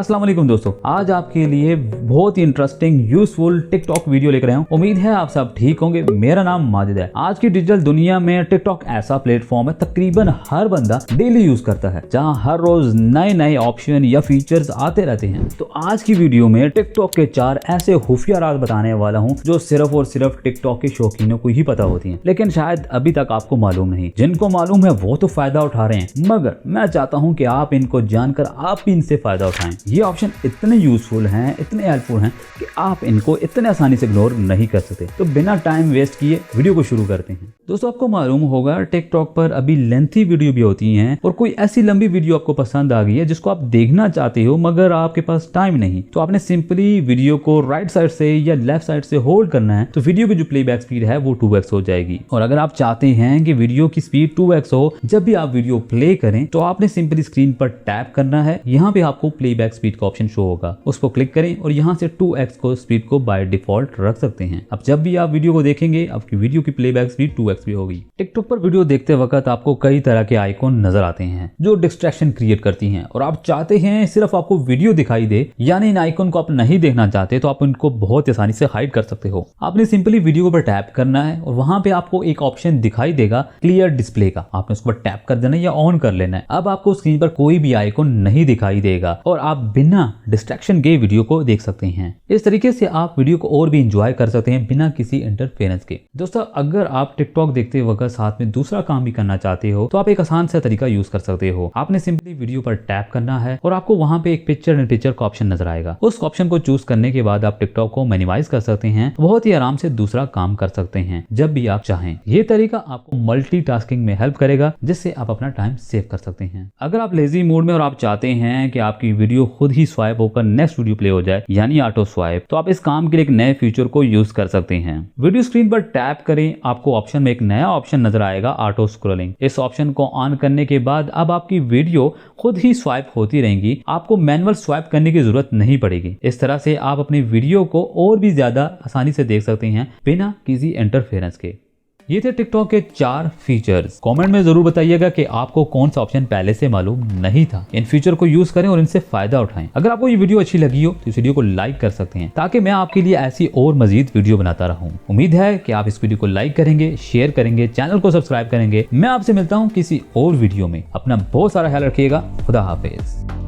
अस्सलाम वालेकुम दोस्तों, आज आपके लिए बहुत ही इंटरेस्टिंग यूजफुल टिकटॉक वीडियो लेकर आया हूं। उम्मीद है आप सब ठीक होंगे। मेरा नाम माजिद है। आज की डिजिटल दुनिया में टिकटॉक ऐसा प्लेटफॉर्म है तकरीबन हर बंदा डेली यूज करता है, जहां हर रोज नए नए ऑप्शन या फीचर्स आते रहते हैं। तो आज की वीडियो में टिकटॉक के 4 ऐसे खुफिया राज बताने वाला हूँ जो सिर्फ और सिर्फ टिकटॉक के शौकीनों को ही पता होती है, लेकिन शायद अभी तक आपको मालूम नहीं। जिनको मालूम है वो तो फायदा उठा रहे हैं, मगर मैं चाहता हूँ कि आप इनको जानकर आप भी इनसे फायदा उठाएं। ये ऑप्शन इतने यूजफुल हैं, इतने हेल्पफुल हैं कि आप इनको इतने आसानी से इग्नोर नहीं कर सकते। तो बिना टाइम वेस्ट किए वीडियो को शुरू करते हैं। दोस्तों, आपको मालूम होगा टिकटॉक पर अभी लेंथी वीडियो भी होती हैं, और कोई ऐसी लंबी वीडियो आपको पसंद आ गई है जिसको आप देखना चाहते हो मगर आपके पास टाइम नहीं, तो आपने सिंपली वीडियो को राइट साइड से या लेफ्ट साइड से होल्ड करना है, तो वीडियो की जो प्लेबैक स्पीड है वो 2x हो जाएगी। और अगर आप चाहते हैं कि वीडियो की स्पीड 2x हो जब भी आप वीडियो प्ले करें, तो आपने सिंपली स्क्रीन पर टैप करना है। यहाँ पे आपको प्लेबैक स्पीड का ऑप्शन शो होगा, उसको क्लिक करें और यहाँ से 2x को स्पीड को बाय डिफॉल्ट रख सकते हैं। अब जब भी आप वीडियो को देखेंगे आपकी वीडियो की प्लेबैक स्पीड 2x भी होगी। टिकटॉक पर वीडियो देखते वक्त आपको कई तरह के आइकॉन नजर आते हैं जो डिस्ट्रैक्शन क्रिएट करती हैं, और आप चाहते हैं सिर्फ आपको वीडियो दिखाई दे, यानी इन आइकॉन को आप नहीं देखना चाहते, तो आप इनको बहुत आसानी से हाइड कर सकते हो। आपने सिंपली वीडियो पर टैप करना है और वहां पे आपको एक ऑप्शन दिखाई देगा क्लियर डिस्प्ले का, आपने उस पर टैप कर देना या ऑन कर लेना है। अब आपको स्क्रीन पर कोई भी आइकॉन नहीं दिखाई देगा और आप बिना डिस्ट्रैक्शन के वीडियो को देख सकते हैं। इस तरीके से आप वीडियो को और भी एंजॉय कर सकते हैं बिना किसी इंटरफेरेंस के। दोस्तों, अगर आप टिकटॉक देखते वक्त साथ में दूसरा काम भी करना चाहते हो तो आप एक आसान सा तरीका यूज कर सकते हो। आपने सिंपली वीडियो पर टैप करना है और आपको वहां पे एक पिक्चर इन पिक्चर का ऑप्शन नजर आएगा। उस ऑप्शन को चूज करने के बाद आप टिकटॉक को मिनिमाइज कर सकते हैं, बहुत ही आराम से दूसरा काम कर सकते हैं जब भी आप चाहें। ये तरीका आपको मल्टीटास्किंग में हेल्प करेगा, जिससे आप अपना टाइम सेव कर सकते हैं। अगर आप लेजी मूड में और आप चाहते हैं कि आपकी वीडियो खुद ही स्वाइप होकर नेक्स्ट वीडियो प्ले हो जाए, यानी ऑटो स्वाइप, तो आप इस काम के लिए एक नए फीचर को यूज कर सकते हैं। वीडियो स्क्रीन पर टैप करें, आपको ऑप्शन में एक नया ऑप्शन नजर आएगा ऑटो स्क्रॉलिंग। इस ऑप्शन को ऑन करने के बाद अब आपकी वीडियो खुद ही स्वाइप होती रहेंगी, आपको मैनुअल स्वाइप करने की जरूरत नहीं पड़ेगी। इस तरह से आप अपनी वीडियो को और भी ज्यादा आसानी से देख सकते हैं बिना किसी इंटरफेरेंस के। ये थे टिकटॉक के 4 फीचर्स। कमेंट में जरूर बताइएगा कि आपको कौन सा ऑप्शन पहले से मालूम नहीं था। इन फीचर को यूज करें और इनसे फायदा उठाएं। अगर आपको ये वीडियो अच्छी लगी हो तो इस वीडियो को लाइक कर सकते हैं, ताकि मैं आपके लिए ऐसी और मजीद वीडियो बनाता रहूं। उम्मीद है कि आप इस वीडियो को लाइक करेंगे, शेयर करेंगे, चैनल को सब्सक्राइब करेंगे। मैं आपसे मिलता हूँ किसी और वीडियो में। अपना बहुत सारा ख्याल रखिएगा। खुदा हाफिज।